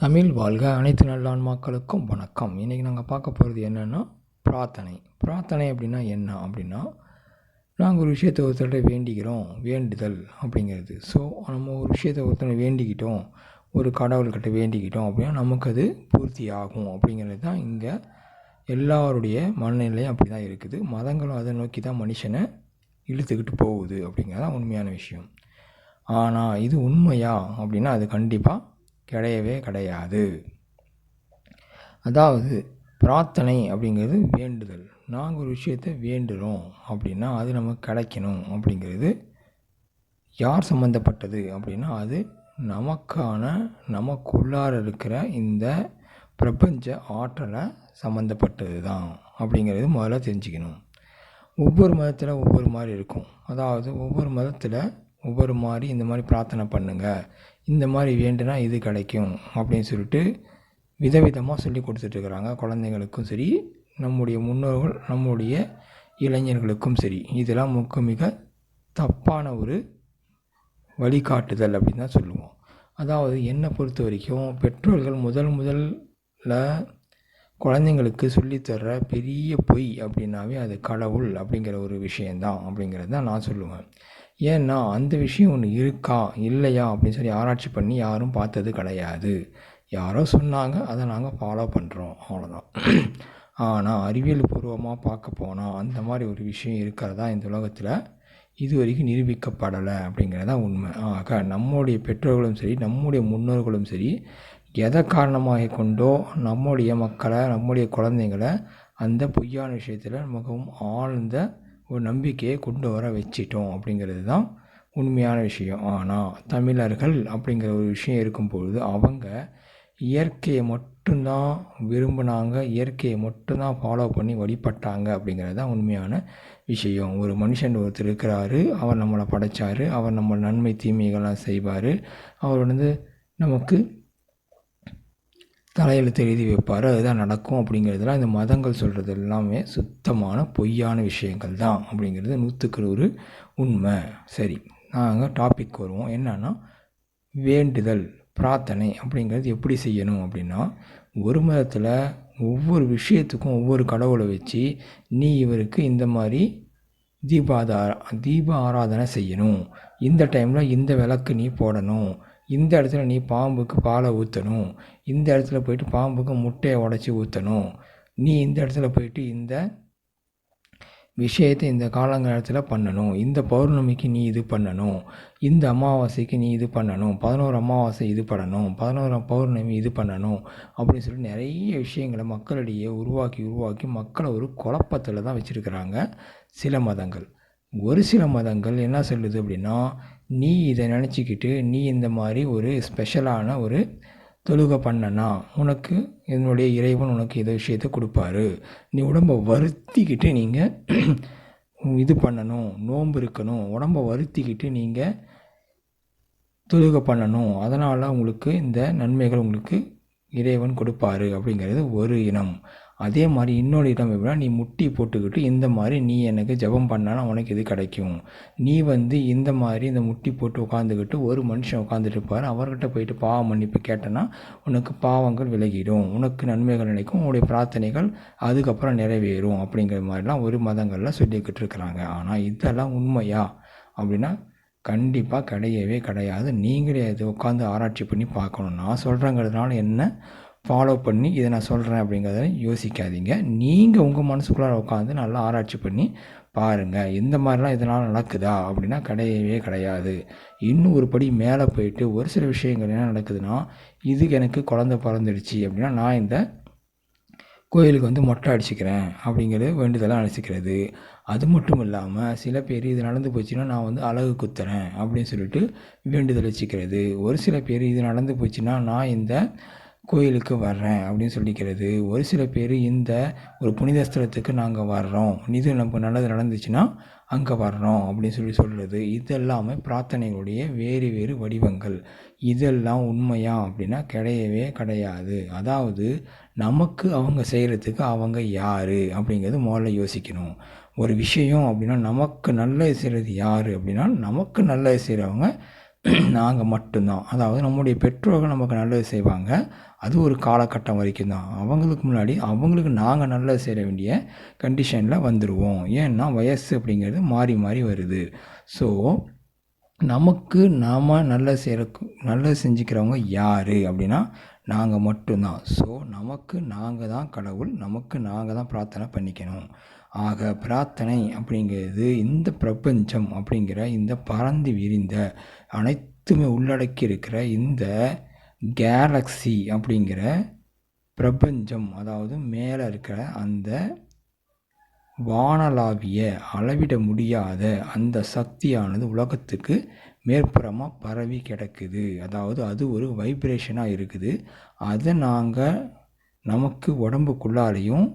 தமிழ் வாழ்க! அனைத்து நல்லான்மாக்களுக்கும் வணக்கம். இன்றைக்கி நாங்கள் பார்க்க போகிறது என்னென்னா பிரார்த்தனை. பிரார்த்தனை அப்படின்னா என்ன அப்படின்னா, நாங்கள் ஒரு விஷயத்தை ஒருத்தர்கிட்ட வேண்டிக்கிறோம், வேண்டுதல் அப்படிங்கிறது. ஸோ நம்ம ஒரு விஷயத்தை ஒருத்தரை வேண்டிக்கிட்டோம், ஒரு கடவுள்கிட்ட வேண்டிக்கிட்டோம் அப்படின்னா நமக்கு அது பூர்த்தி ஆகும் அப்படிங்கிறது தான் இங்கே எல்லாருடைய மனநிலையும் அப்படி தான் இருக்குது. மதங்களும் அதை நோக்கி தான் மனுஷனை இழுத்துக்கிட்டு போகுது அப்படிங்கிறது தான் உண்மையான விஷயம். ஆனால் இது உண்மையா அப்படின்னா அது கண்டிப்பாக கிடையவே கிடையாது. அதாவது பிரார்த்தனை அப்படிங்கிறது வேண்டுதல். நாங்கள் ஒரு விஷயத்தை வேண்டுகிறோம் அப்படின்னா அது நமக்கு கிடைக்கணும் அப்படிங்கிறது யார் சம்மந்தப்பட்டது அப்படின்னா அது நமக்குள்ளார இருக்கிற இந்த பிரபஞ்ச ஆற்றலை சம்மந்தப்பட்டது தான் அப்படிங்கிறது முதல்ல தெரிஞ்சுக்கணும். ஒவ்வொரு மதத்தில் ஒவ்வொரு மாதிரி இருக்கும். அதாவது ஒவ்வொரு மதத்தில் ஒவ்வொரு மாதிரி இந்த மாதிரி பிரார்த்தனை பண்ணுங்கள், இந்த மாதிரி வேண்டுனா இது கிடைக்கும் அப்படின்னு சொல்லிட்டு விதவிதமாக சொல்லி கொடுத்துட்ருக்குறாங்க. குழந்தைங்களுக்கும் சரி, நம்முடைய முன்னோர்கள், நம்முடைய இளைஞர்களுக்கும் சரி. இதெல்லாம் மிக தப்பான ஒரு வழிகாட்டுதல் அப்படின்னு தான் சொல்லுவோம். அதாவது என்னை பொறுத்த வரைக்கும் பெற்றோர்கள் முதல்ல குழந்தைங்களுக்கு சொல்லித்தர்ற பெரிய பொய் அப்படின்னாவே அது கடவுள் அப்படிங்கிற ஒரு விஷயந்தான் அப்படிங்கிறது தான் நான் சொல்லுவேன். ஏன்னா அந்த விஷயம் ஒன்று இருக்கா இல்லையா அப்படின்னு சொல்லி ஆராய்ச்சி பண்ணி யாரும் பார்த்தது கிடையாது. யாரோ சொன்னாங்க, அதை நாங்கள் ஃபாலோ பண்ணுறோம், அவ்வளோதான். ஆனால் அறிவியல் பூர்வமாக பார்க்க போனால் அந்த மாதிரி ஒரு விஷயம் இருக்கிறதா இந்த உலகத்தில் இது வரைக்கும் நிரூபிக்கப்படலை அப்படிங்கிறது தான் உண்மை. ஆக நம்முடைய பெற்றோர்களும் சரி, நம்முடைய முன்னோர்களும் சரி, எதை காரணமாக கொண்டோ நம்முடைய மக்களை, நம்முடைய குழந்தைங்களை அந்த பொய்யான விஷயத்தில் மிகவும் ஆழ்ந்த ஒரு நம்பிக்கையை கொண்டு வர வச்சிட்டோம் அப்படிங்கிறது தான் உண்மையான விஷயம். ஆனால் தமிழர்கள் அப்படிங்கிற ஒரு விஷயம் இருக்கும்பொழுது அவங்க இயற்கையை மட்டும்தான் விரும்பினாங்க, இயற்கையை மட்டும்தான் ஃபாலோ பண்ணி வழிபட்டாங்க அப்படிங்கிறது தான் உண்மையான விஷயம். ஒரு மனுஷன் ஒருத்தர் இருக்கிறாரு, அவர் நம்மளை படைத்தார், அவர் நம்ம நன்மை தீமைகள்லாம் செய்வார், அவர் நமக்கு தலையெழுத்து எழுதி வைப்பார், அதுதான் நடக்கும் அப்படிங்கிறதுலாம் இந்த மதங்கள் சொல்கிறது எல்லாமே சுத்தமான பொய்யான விஷயங்கள் தான் அப்படிங்கிறது 100க்கு 100 உண்மை. சரி, நாங்கள் டாபிக் வருவோம். என்னன்னா வேண்டுதல், பிரார்த்தனை அப்படிங்கிறது எப்படி செய்யணும் அப்படின்னா, ஒரு மதத்தில் ஒவ்வொரு விஷயத்துக்கும் ஒவ்வொரு கடவுளை வச்சு நீ இவருக்கு இந்த மாதிரி தீப ஆராதனை செய்யணும், இந்த டைமில் இந்த விளக்கு நீ போடணும், இந்த இடத்துல நீ பாம்புக்கு பாலை ஊற்றணும், இந்த இடத்துல போயிட்டு பாம்புக்கு முட்டையை உடச்சி ஊற்றணும், நீ இந்த இடத்துல போயிட்டு இந்த விஷயத்தை இந்த காலங்காலத்தில் பண்ணணும், இந்த பௌர்ணமிக்கு நீ இது பண்ணணும், இந்த அமாவாசைக்கு நீ இது பண்ணணும், 11 அமாவாசை இது பண்ணணும், 11 பௌர்ணமி இது பண்ணணும் அப்படின்னு சொல்லி நிறைய விஷயங்களை மக்களிடையே உருவாக்கி மக்களை ஒரு குழப்பத்தில் தான் வச்சுருக்கிறாங்க சில மதங்கள். ஒரு சில மதங்கள் என்ன சொல்லுது அப்படின்னா, நீ இதை நினச்சிக்கிட்டு நீ இந்த மாதிரி ஒரு ஸ்பெஷலான ஒரு தொழுகை பண்ணனா உனக்கு என்னுடைய இறைவன் உனக்கு இதை விஷயத்தை கொடுப்பாரு, நீ உடம்பை வருத்திக்கிட்டு நீங்கள் இது பண்ணணும், நோன்பு இருக்கணும், உடம்பை வருத்திக்கிட்டு நீங்கள் தொழுகை பண்ணணும், அதனால் உங்களுக்கு இந்த நன்மைகள் உங்களுக்கு இறைவன் கொடுப்பாரு அப்படிங்கிறது ஒரு இனம். அதே மாதிரி இன்னொரு இடம் எப்படின்னா, நீ முட்டி போட்டுக்கிட்டு இந்த மாதிரி நீ எனக்கு ஜெபம் பண்ணானா உனக்கு இது கிடைக்கும், நீ இந்த மாதிரி இந்த முட்டி போட்டு உட்காந்துக்கிட்டு ஒரு மனுஷன் உட்காந்துட்டு இருப்பார், அவர்கிட்ட போயிட்டு பாவ மன்னிப்பு கேட்டனா உனக்கு பாவங்கள் விலகிடும், உனக்கு நன்மைகள் நினைக்கும், உன்னுடைய பிரார்த்தனைகள் அதுக்கப்புறம் நிறைவேறும் அப்படிங்கிற மாதிரிலாம் ஒரு மதங்களில் சொல்லிக்கிட்டு இருக்கிறாங்க. ஆனால் இதெல்லாம் உண்மையா அப்படின்னா கண்டிப்பாக கிடையவே கிடையாது. நீங்களே அதை உட்காந்து ஆராய்ச்சி பண்ணி பார்க்கணும். நான் சொல்கிறேங்கிறதுனால என்ன ஃபாலோ பண்ணி இதை நான் சொல்கிறேன் அப்படிங்கிறத யோசிக்காதீங்க. நீங்கள் உங்கள் மனசுக்குள்ளார உட்காந்து நல்லா ஆராய்ச்சி பண்ணி பாருங்கள், இந்த மாதிரிலாம் இதனால் நடக்குதா அப்படின்னா கிடையவே கிடையாது. இன்னும் ஒரு படி மேலே போயிட்டு ஒரு சில விஷயங்கள் என்ன நடக்குதுன்னா, இதுக்கு எனக்கு குழந்தை பிறந்துடுச்சு அப்படின்னா நான் இந்த கோயிலுக்கு மொட்டை அடிச்சுக்கிறேன் அப்படிங்கிறது வேண்டுதலாக அடிச்சுக்கிறது. அது மட்டும் இல்லாமல் சில பேர் இது நடந்து போச்சுன்னா நான் அழகு குத்துறேன் அப்படின்னு சொல்லிட்டு வேண்டுதல் வச்சுக்கிறது. ஒரு சில பேர் இது நடந்து போச்சுன்னா நான் இந்த கோயிலுக்கு வர்றேன் அப்படின்னு சொல்லிக்கிறது. ஒரு சில பேர் இந்த ஒரு புனித ஸ்தலத்துக்கு நாங்கள் வர்றோம், இது நமக்கு நல்லது நடந்துச்சுன்னா அங்கே வர்றோம் அப்படின்னு சொல்கிறது. இதெல்லாமே பிரார்த்தனைகளுடைய வேறு வடிவங்கள். இதெல்லாம் உண்மையா அப்படின்னா கிடையவே கிடையாது. அதாவது நமக்கு அவங்க செய்கிறதுக்கு அவங்க யார் அப்படிங்கிறது முதல்ல யோசிக்கணும். ஒரு விஷயம் அப்படின்னா நமக்கு நல்லது செய்கிறது யார் அப்படின்னா நமக்கு நல்லது செய்கிறவங்க நாங்கள் மட்டும்தான். அதாவது நம்முடைய பெற்றோர்கள் நமக்கு நல்லது செய்வாங்க. அது ஒரு காலகட்டம் வரைக்கும் தான். அவங்களுக்கு முன்னாடி அவங்களுக்கு நாங்கள் நல்லது செய்ய வேண்டிய கண்டிஷனில் வந்துடுவோம். ஏன்னா வயசு அப்படிங்கிறது மாறி மாறி வருது. ஸோ நமக்கு நாம் நல்லது செஞ்சுக்கிறவங்க யார் அப்படின்னா நாங்கள் மட்டும்தான். ஸோ நமக்கு நாங்கள் தான் கடவுள், நமக்கு நாங்கள் தான் பிரார்த்தனை பண்ணிக்கணும். ஆக பிரார்த்தனை அப்படிங்கிறது இந்த பிரபஞ்சம் அப்படிங்கிற இந்த பறந்து விரிந்த அனைத்துமே உள்ளடக்கி இருக்கிற இந்த கேலக்ஸி அப்படிங்கிற பிரபஞ்சம், அதாவது மேலே இருக்கிற அந்த வானளாவிய அளவிட முடியாத அந்த சக்தியானது உலகத்துக்கு மேற்புறமாக பரவி கிடக்குது. அதாவது அது ஒரு வைப்ரேஷனாக இருக்குது. அதை நாங்கள் நமக்கு உடம்புக்குள்ளாரையும்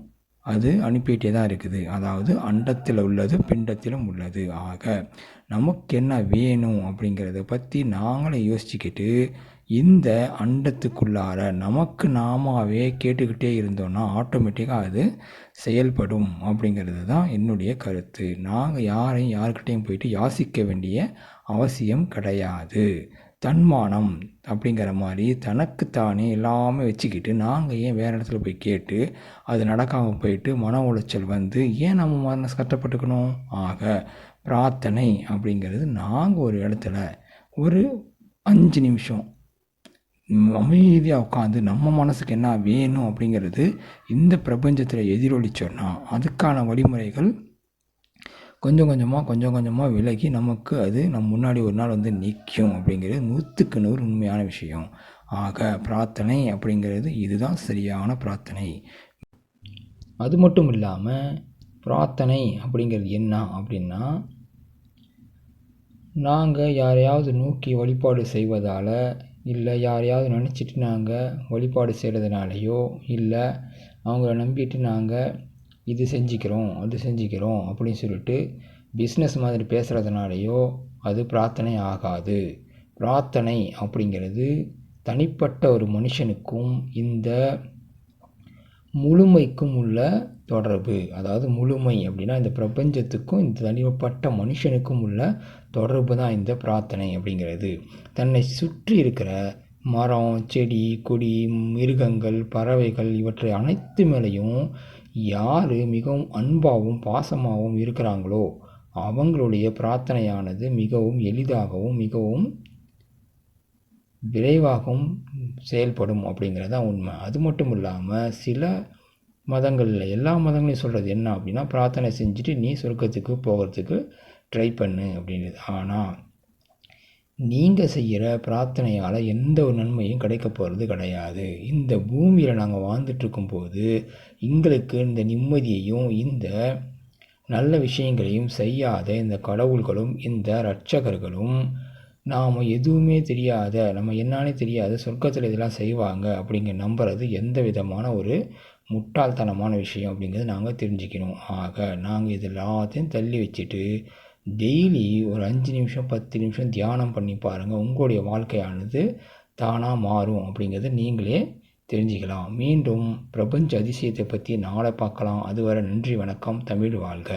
அது அனுப்பிட்டே தான் இருக்குது. அதாவது அண்டத்தில் உள்ளது பிண்டத்திலும் உள்ளது. ஆக நமக்கு என்ன வேணும் அப்படிங்கிறத பற்றி நாங்களே யோசிச்சுக்கிட்டு இந்த அண்டத்துக்குள்ளார நமக்கு நாமாவே கேட்டுக்கிட்டே இருந்தோன்னா ஆட்டோமேட்டிக்காக அது செயல்படும் அப்படிங்கிறது தான் என்னுடைய கருத்து. நாங்கள் யார்கிட்டையும் போயிட்டு யாசிக்க வேண்டிய அவசியம் கிடையாது. தன்மானம் அப்படிங்கிற மாதிரி தனக்குத்தானே எல்லாமே வச்சுக்கிட்டு நாங்கள் ஏன் வேறு இடத்துல போய் கேட்டு அது நடக்காமல் போயிட்டு மன உளைச்சல் வந்து ஏன் நம்ம மனசு கஷ்டப்பட்டுக்கணும்? ஆக பிரார்த்தனை அப்படிங்கிறது நாங்கள் ஒரு இடத்துல ஒரு 5 நிமிஷம் அமைதியாக உட்காந்து நம்ம மனசுக்கு என்ன வேணும் அப்படிங்கிறது இந்த பிரபஞ்சத்தில் எதிரொலிச்சோன்னா அதுக்கான வழிமுறைகள் கொஞ்சம் கொஞ்சமாக விலகி நமக்கு அது நம்ம முன்னாடி ஒரு நாள் வந்து நிற்கும் அப்படிங்கிறது 100க்கு 100 உண்மையான விஷயம். ஆக பிரார்த்தனை அப்படிங்கிறது இதுதான் சரியான பிரார்த்தனை. அது மட்டும் இல்லாமல் பிரார்த்தனை அப்படிங்கிறது என்ன அப்படின்னா, நாங்கள் யாரையாவது நோக்கி வழிபாடு செய்வதால், இல்லை யாரையாவது நினச்சிட்டு நாங்கள் வழிபாடு செய்கிறதுனாலையோ, இல்லை அவங்கள நம்பிட்டு நாங்கள் இது செஞ்சுக்கிறோம் அது செஞ்சுக்கிறோம் அப்படின்னு சொல்லிட்டு பிஸ்னஸ் மாதிரி பேசுகிறதுனாலையோ அது பிரார்த்தனை ஆகாது. பிரார்த்தனை அப்படிங்கிறது தனிப்பட்ட ஒரு மனுஷனுக்கும் இந்த முழுமைக்கும் உள்ள தொடர்பு. அதாவது முழுமை அப்படின்னா இந்த பிரபஞ்சத்துக்கும் இந்த தனிப்பட்ட மனுஷனுக்கும் உள்ள தொடர்பு தான் இந்த பிரார்த்தனை அப்படிங்கிறது. தன்னை சுற்றி இருக்கிற மரம், செடி, கொடி, மிருகங்கள், பறவைகள் இவற்றை அனைத்து மேலேயும் யார் மிகவும் அன்பாகவும் பாசமாகவும் இருக்கிறாங்களோ அவங்களுடைய பிரார்த்தனையானது மிகவும் எளிதாகவும் மிகவும் விரைவாகவும் செயல்படும் அப்படிங்கிறது தான் உண்மை. அது மட்டும் இல்லாமல் சில மதங்களில், எல்லா மதங்களையும் சொல்கிறது என்ன அப்படின்னா, பிரார்த்தனை செஞ்சுட்டு நீ சொர்க்கத்துக்கு போகிறதுக்கு ட்ரை பண்ணு அப்படின்றது. ஆனால் நீங்கள் செய்கிற பிரார்த்தனையால் எந்த ஒரு நன்மையும் கிடைக்க போகிறது கிடையாது. இந்த பூமியில் நாங்கள் வாழ்ந்துட்டுருக்கும்போது எங்களுக்கு இந்த நிம்மதியையும் இந்த நல்ல விஷயங்களையும் செய்யாத இந்த கடவுள்களும் இந்த இரட்சகர்களும் நாம் எதுவுமே தெரியாத, நம்ம என்னானே தெரியாத சொர்க்கத்தில் இதெல்லாம் செய்வாங்க அப்படிங்கிற நம்புறது எந்த விதமான ஒரு முட்டாள்தனமான விஷயம் அப்படிங்கிறது நாங்கள் தெரிஞ்சுக்கணும். ஆக நாங்கள் இது எல்லாத்தையும் தள்ளி வச்சுட்டு டெய்லி ஒரு 5 நிமிஷம் 10 நிமிஷம் தியானம் பண்ணி பாருங்கள். உங்களுடைய வாழ்க்கையானது தானாக மாறும் அப்படிங்கிறத நீங்களே தெரிஞ்சுக்கலாம். மீண்டும் பிரபஞ்ச அதிசயத்தை பற்றி நாளை பார்க்கலாம். அதுவரை நன்றி, வணக்கம். தமிழ் வாழ்க.